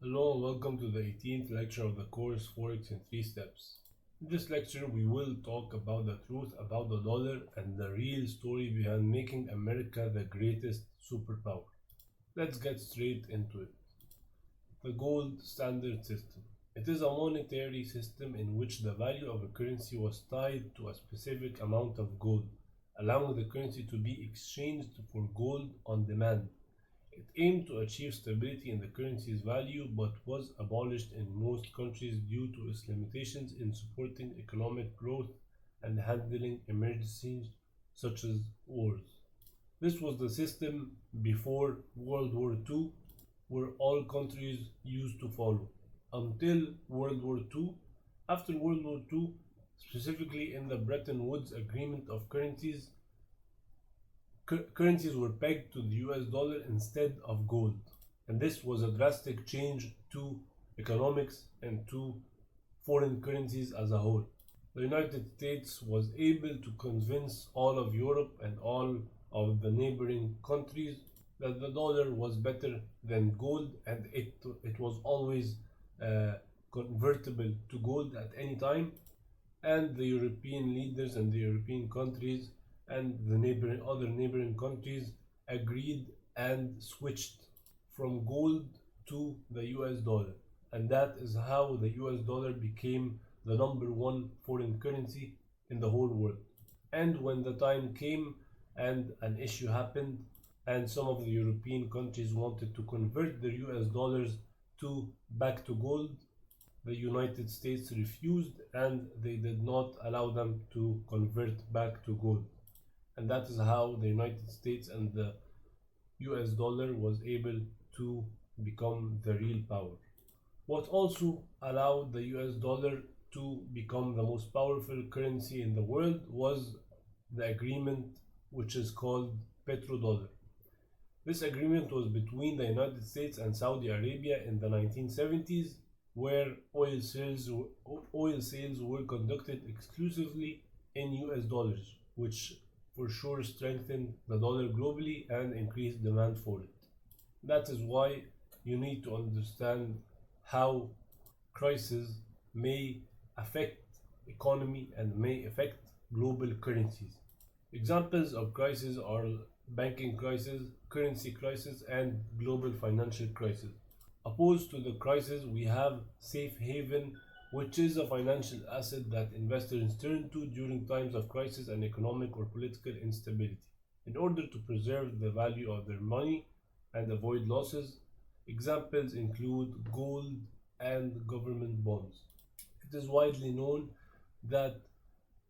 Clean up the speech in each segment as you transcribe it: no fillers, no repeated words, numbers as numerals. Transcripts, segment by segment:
Hello and welcome to the 18th lecture of the course Forex in 3 Steps. In this lecture, we will talk about the truth about the dollar and the real story behind making America the greatest superpower. Let's get straight into it. The gold standard system. It is a monetary system in which the value of a currency was tied to a specific amount of gold, allowing the currency to be exchanged for gold on demand. It aimed to achieve stability in the currency's value but was abolished in most countries due to its limitations in supporting economic growth and handling emergencies such as wars. This was the system before World War II, where all countries used to follow. Until World War II, after World War II, specifically in the Bretton Woods Agreement of currencies were pegged to the US dollar instead of gold, and this was a drastic change to economics and to foreign currencies as a whole. The United States was able to convince all of Europe and all of the neighboring countries that the dollar was better than gold, and it was always convertible to gold at any time. And the European leaders and the European countries and the other neighboring countries agreed and switched from gold to the US dollar. And that is how the US dollar became the number one foreign currency in the whole world. And when the time came and an issue happened, and some of the European countries wanted to convert their US dollars back to gold, the United States refused and they did not allow them to convert back to gold. And that is how the United States and the US dollar was able to become the real power. What also allowed the US dollar to become the most powerful currency in the world was the agreement which is called petrodollar. This agreement was between the United States and Saudi Arabia in the 1970s, where oil sales were conducted exclusively in US dollars, which for sure strengthened the dollar globally and increased demand for it. That is why you need to understand how crises may affect economy and may affect global currencies. Examples of crises are banking crisis, currency crisis, and global financial crisis. Opposed to the crisis, we have safe haven, which is a financial asset that investors turn to during times of crisis and economic or political instability in order to preserve the value of their money and avoid losses. Examples include gold and government bonds. It is widely known that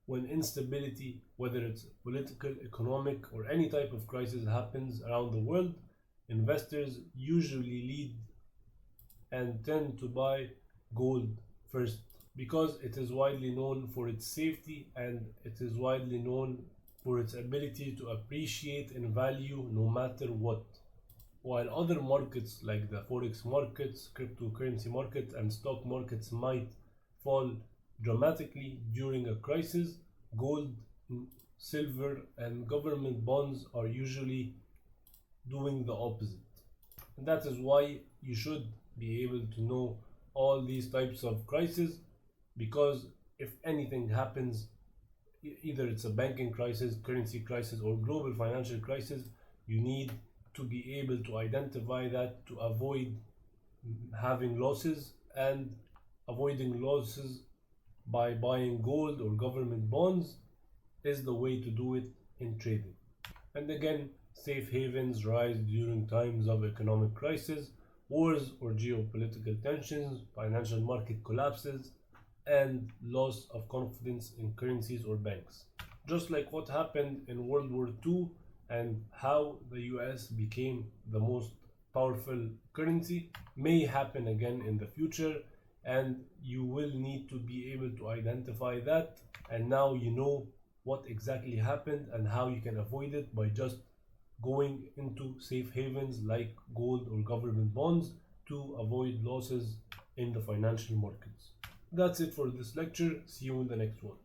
when instability, whether it's political, economic, or any type of crisis happens around the world, investors usually lead and tend to buy gold first because it is widely known for its safety and it is widely known for its ability to appreciate in value no matter what. While other markets like the forex markets, cryptocurrency markets, and stock markets might fall dramatically during a crisis, gold, silver, and government bonds are usually doing the opposite. And that is why you should be able to know all these types of crises, because if anything happens, either it's a banking crisis, currency crisis, or global financial crisis, you need to be able to identify that to avoid having losses, and avoiding losses by buying gold or government bonds is the way to do it in trading. And again, safe havens rise during times of economic crisis, wars or geopolitical tensions, financial market collapses, and loss of confidence in currencies or banks. Just like what happened in World War II and how the US became the most powerful currency, may happen again in the future, and you will need to be able to identify that. And now you know what exactly happened and how you can avoid it by just going into safe havens like gold or government bonds to avoid losses in the financial markets. That's it for this lecture. See you in the next one.